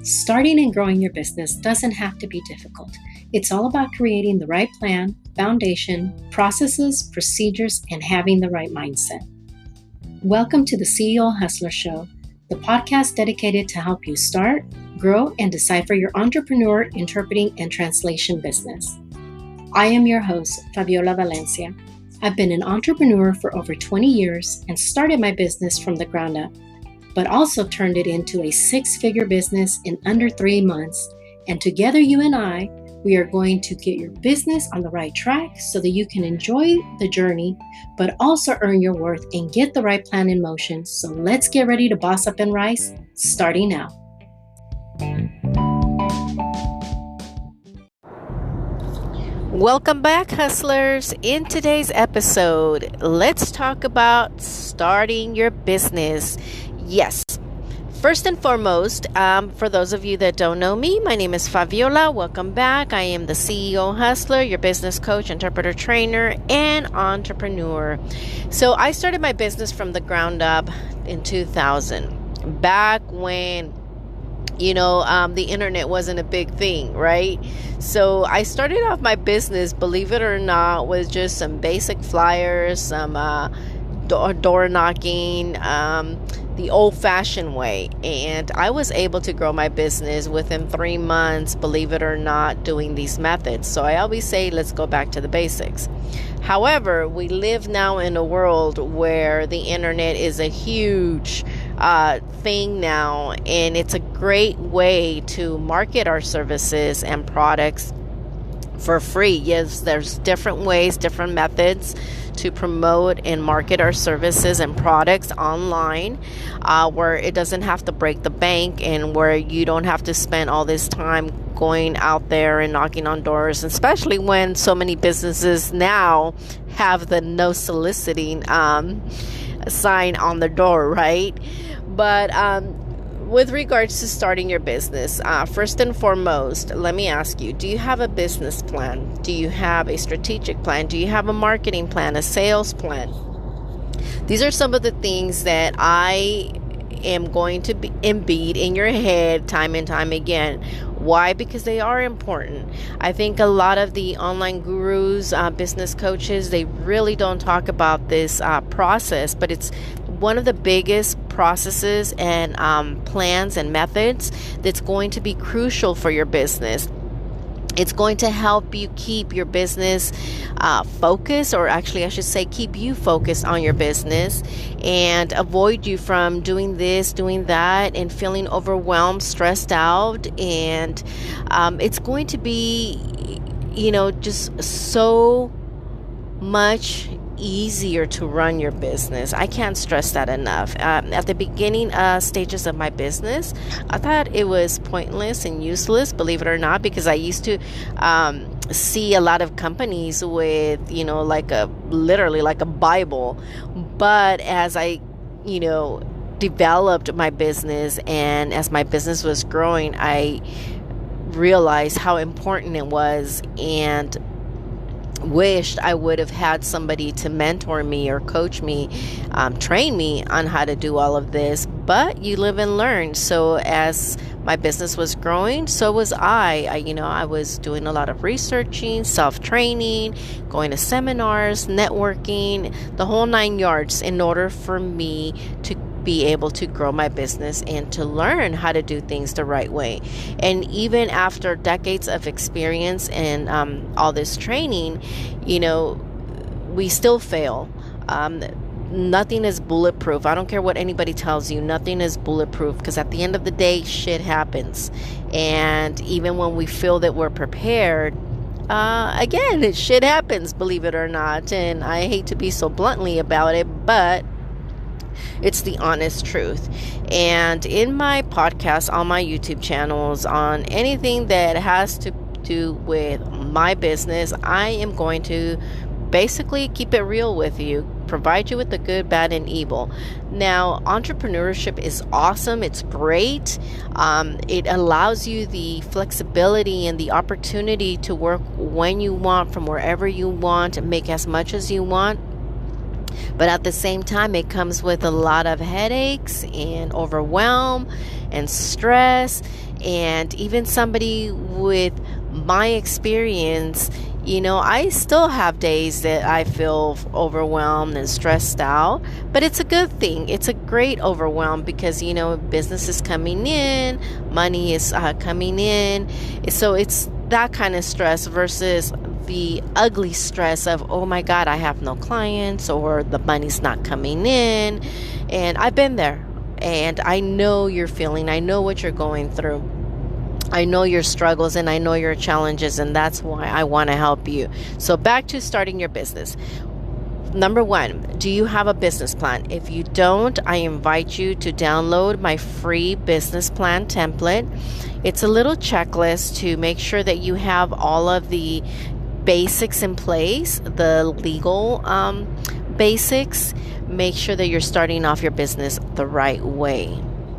Starting and growing your business doesn't have to be difficult. It's all about creating the right plan, foundation, processes, procedures, and having the right mindset. Welcome to the CEO Hustler Show, the podcast dedicated to help you start, grow, and decipher your entrepreneur, interpreting, and translation business. I am your host, Faviola Valencia. I've been an entrepreneur for over 20 years and started my business from the ground up, but also turned it into a six-figure business in under 3 months. And together, you and I, we are going to get your business on the right track so that you can enjoy the journey, but also earn your worth and get the right plan in motion. So let's get ready to boss up and rise, starting now. Welcome back, hustlers. In today's episode, let's talk about starting your business. Yes. First and foremost, for those of you that don't know me, my name is Faviola. Welcome back. I am the CEO Hustler, your business coach, interpreter, trainer, and entrepreneur. So I started my business from the ground up in 2000, back when the internet wasn't a big thing, right? So I started off my business, believe it or not, with just some basic flyers, some door knocking, the old-fashioned way. And I was able to grow my business within 3 months, believe it or not, doing these methods. So I always say, let's go back to the basics. However, we live now in a world where the internet is a huge thing now, and it's a great way to market our services and products for free. Yes, there's different ways, different methods to promote and market our services and products online, where it doesn't have to break the bank and where you don't have to spend all this time going out there and knocking on doors, especially when so many businesses now have the no soliciting sign on the door, right? But with regards to starting your business, first and foremost, let me ask you, do you have a business plan? Do you have a strategic plan? Do you have a marketing plan, a sales plan? These are some of the things that I am going to embed in your head time and time again. Why? Because they are important. I think a lot of the online gurus, business coaches, they really don't talk about this process, but it's one of the biggest processes and plans and methods that's going to be crucial for your business. It's going to help you keep your business focused, or actually I should say keep you focused on your business and avoid you from doing this, doing that, and feeling overwhelmed, stressed out. And it's going to be, just so much easier to run your business. I can't stress that enough. At the beginning stages of my business, I thought it was pointless and useless, believe it or not, because I used to see a lot of companies with, literally like a Bible. But as I, developed my business and as my business was growing, I realized how important it was and wished I would have had somebody to mentor me or coach me, train me on how to do all of this. But you live and learn. So as my business was growing, so was I. I was doing a lot of researching, self-training, going to seminars, networking, the whole 9 yards in order for me to be able to grow my business and to learn how to do things the right way. And even after decades of experience and all this training, we still fail. Nothing is bulletproof. I don't care what anybody tells you. Nothing is bulletproof, because at the end of the day, shit happens. And even when we feel that we're prepared, again, shit happens, believe it or not. And I hate to be so bluntly about it, but it's the honest truth. And in my podcast, on my YouTube channels, on anything that has to do with my business, I am going to basically keep it real with you, provide you with the good, bad, and evil. Now, entrepreneurship is awesome. It's great. It allows you the flexibility and the opportunity to work when you want, from wherever you want, and make as much as you want. But at the same time, it comes with a lot of headaches and overwhelm and stress. And even somebody with my experience, I still have days that I feel overwhelmed and stressed out, but it's a good thing. It's a great overwhelm because, business is coming in, money is coming in. So it's that kind of stress versus the ugly stress of, oh my God, I have no clients or the money's not coming in. And I've been there and I know you're feeling, I know what you're going through. I know your struggles and I know your challenges, and that's why I want to help you. So back to starting your business. Number one, do you have a business plan? If you don't, I invite you to download my free business plan template. It's a little checklist to make sure that you have all of the basics in place, the legal basics. Make sure that you're starting off your business the right way,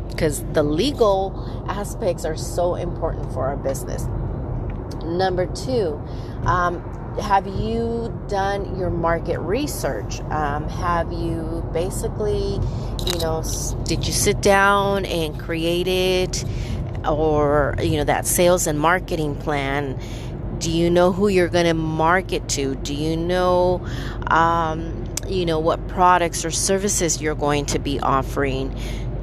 because the legal aspects are so important for our business. Number two, have you done your market research? Have you basically, did you sit down and create it, or, that sales and marketing plan? Do you know who you're going to market to? Do you know, what products or services you're going to be offering?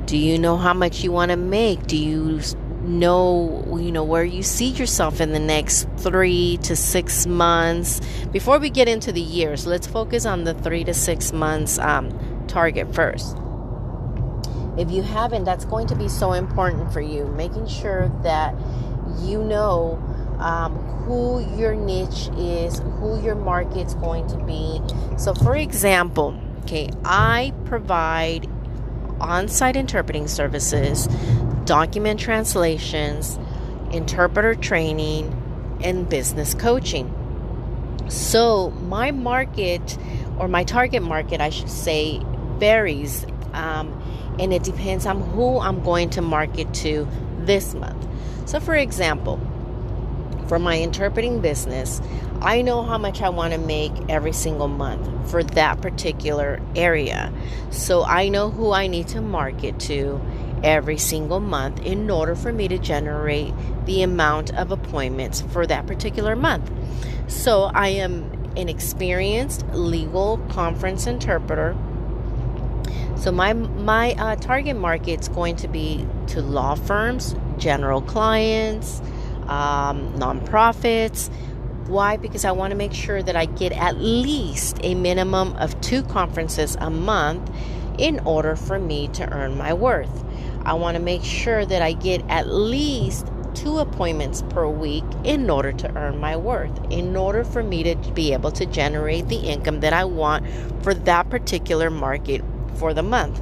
Do you know how much you want to make? Do you know, where you see yourself in the next 3 to 6 months? Before we get into the years, let's focus on the 3 to 6 months target first. If you haven't, that's going to be so important for you, making sure that you know who your niche is, who your market's going to be. So for example, I provide on-site interpreting services, document translations, interpreter training, and business coaching. So my market, or my target market, I should say, varies, and it depends on who I'm going to market to this month. So for example, for my interpreting business, I know how much I want to make every single month for that particular area. So I know who I need to market to every single month in order for me to generate the amount of appointments for that particular month. So I am an experienced legal conference interpreter. So my target market is going to be to law firms, general clients, nonprofits. Why? Because I want to make sure that I get at least a minimum of 2 conferences a month in order for me to earn my worth. I want to make sure that I get at least 2 appointments per week in order to earn my worth, in order for me to be able to generate the income that I want for that particular market for the month.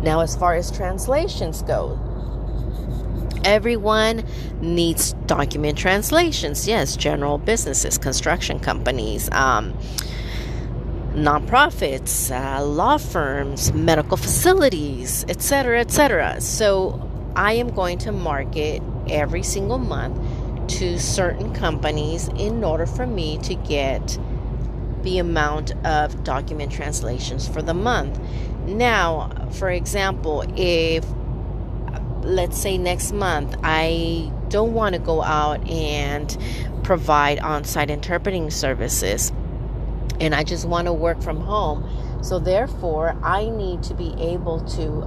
Now, as far as translations go, everyone needs document translations. Yes, general businesses, construction companies, nonprofits, law firms, medical facilities, etc., etc. So I am going to market every single month to certain companies in order for me to get the amount of document translations for the month. Now, for example, if let's say next month I don't want to go out and provide on-site interpreting services and I just want to work from home, so therefore I need to be able to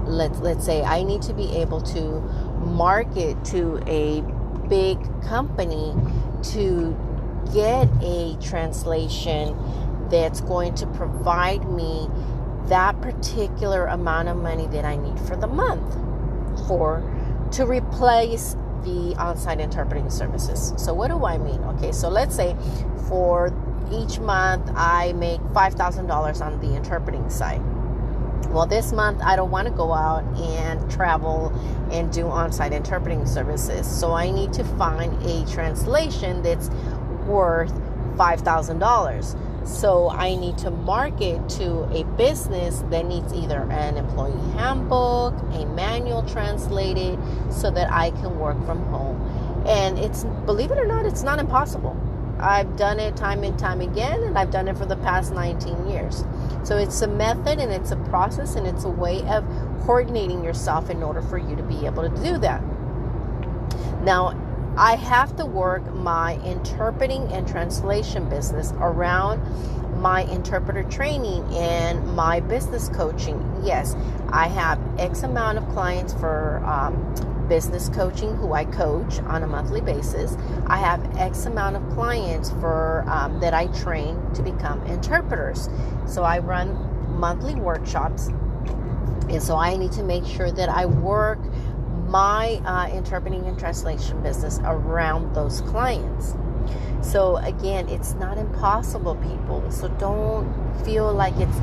let's say I need to be able to market to a big company to get a translation that's going to provide me that particular amount of money that I need for the month to replace the on-site interpreting services. So what do I mean? Okay, so let's say for each month I make $5,000 on the interpreting side. Well, this month I don't want to go out and travel and do on-site interpreting services. So I need to find a translation that's worth $5,000. So I need to market to a business that needs either an employee handbook, a manual translated, so that I can work from home. And it's, believe it or not, it's not impossible. I've done it time and time again, and I've done it for the past 19 years. So it's a method, and it's a process, and it's a way of coordinating yourself in order for you to be able to do that. Now, I have to work my interpreting and translation business around my interpreter training and my business coaching. Yes, I have X amount of clients for business coaching who I coach on a monthly basis. I have X amount of clients for that I train to become interpreters. So I run monthly workshops, and so I need to make sure that I work my interpreting and translation business around those clients. So again, it's not impossible, people. So don't feel like it's,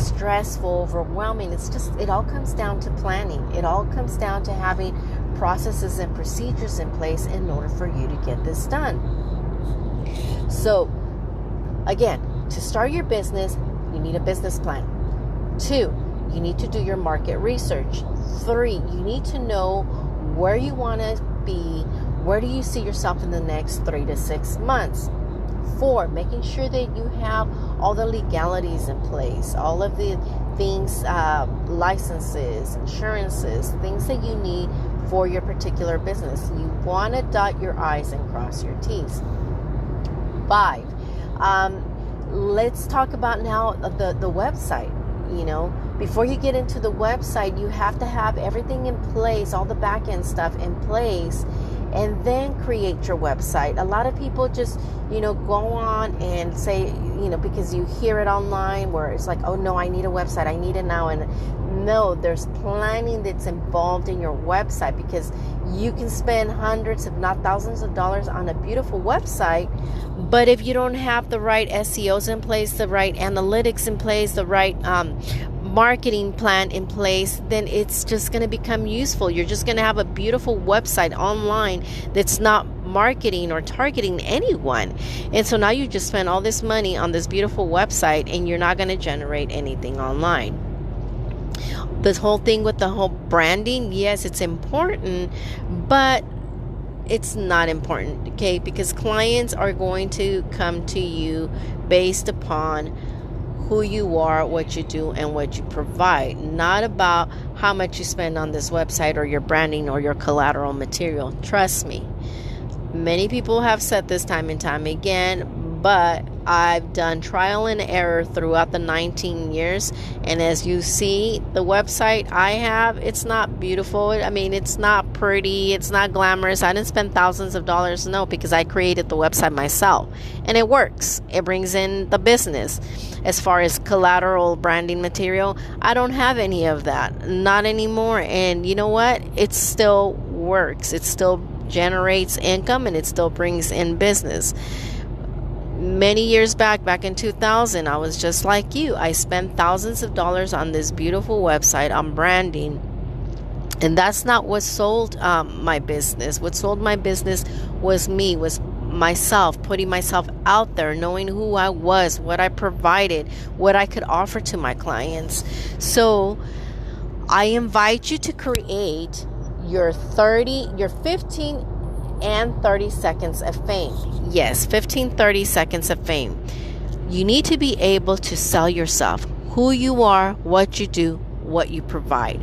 stressful, overwhelming. It all comes down to planning. It all comes down to having processes and procedures in place in order for you to get this done. So again, to start your business, you need a business plan. 2, you need to do your market research. 3, you need to know where you want to be. Where do you see yourself in the next 3 to 6 months? 4, making sure that you have all the legalities in place, all of the things, licenses, insurances, things that you need for your particular business. You want to dot your I's and cross your T's. 5, let's talk about now the website. Before you get into the website, you have to have everything in place, all the back end stuff in place, and then create your website. A lot of people just, go on and say, because you hear it online where it's like, oh no, I need a website, I need it now. And no, there's planning that's involved in your website, because you can spend hundreds, if not thousands of dollars on a beautiful website, but if you don't have the right SEOs in place, the right analytics in place, the right marketing plan in place, then it's just going to become useful. You're just going to have a beautiful website online that's not marketing or targeting anyone. And so now you just spend all this money on this beautiful website, and you're not going to generate anything online. This whole thing with the whole branding, yes, it's important, but it's not important, okay? Because clients are going to come to you based upon who you are, what you do, and what you provide, not about how much you spend on this website or your branding or your collateral material. Trust me. Many people have said this time and time again, but I've done trial and error throughout the 19 years. And as you see, the website I have, it's not beautiful. I mean, it's not pretty. It's not glamorous. I didn't spend thousands of dollars. No, because I created the website myself. And it works. It brings in the business. As far as collateral branding material, I don't have any of that. Not anymore. And you know what? It still works. It still generates income, and it still brings in business. Many years back in 2000, I was just like you. I spent thousands of dollars on this beautiful website on branding, and that's not what sold my business. What sold my business was me, was myself, putting myself out there, knowing who I was, what I provided, what I could offer to my clients. So I invite you to create your 15 and 30 seconds of fame. Yes, 15, 30 seconds of fame. You need to be able to sell yourself, who you are, what you do, what you provide.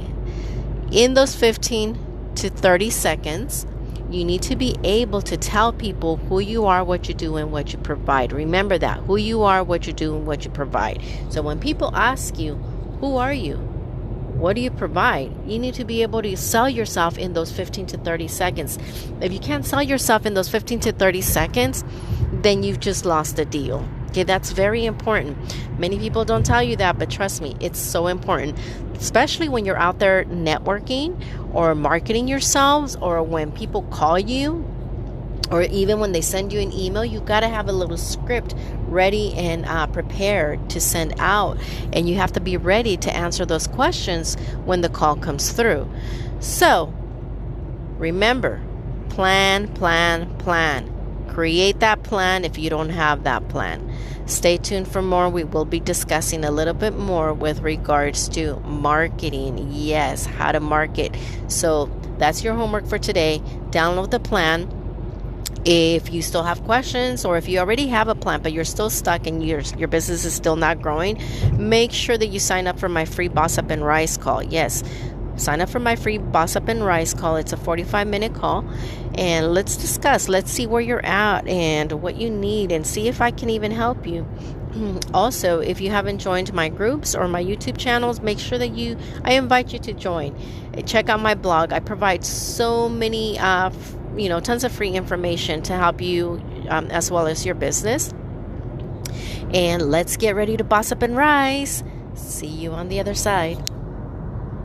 In those 15 to 30 seconds, you need to be able to tell people who you are, what you do, and what you provide. Remember that, who you are, what you do, and what you provide. So when people ask you, who are you? What do you provide? You need to be able to sell yourself in those 15 to 30 seconds. If you can't sell yourself in those 15 to 30 seconds, then you've just lost the deal. Okay, that's very important. Many people don't tell you that, but trust me, it's so important, especially when you're out there networking or marketing yourselves, or when people call you, or even when they send you an email. You got to have a little script ready and prepared to send out, and you have to be ready to answer those questions when the call comes through. So remember, plan. Create that plan if you don't have that plan. Stay tuned for more. We will be discussing a little bit more with regards to marketing. Yes, how to market. So that's your homework for today. Download the plan If you still have questions, or if you already have a plan but you're still stuck and your business is still not growing, make sure that you sign up for my free Boss Up and Rise call. Yes, sign up for my free Boss Up and Rise call. It's a 45-minute call, and let's discuss. Let's see where you're at and what you need, and see if I can even help you. Also, if you haven't joined my groups or my YouTube channels, make sure that I invite you to join. Check out my blog. I provide so many tons of free information to help you as well as your business. And let's get ready to boss up and rise. See you on the other side.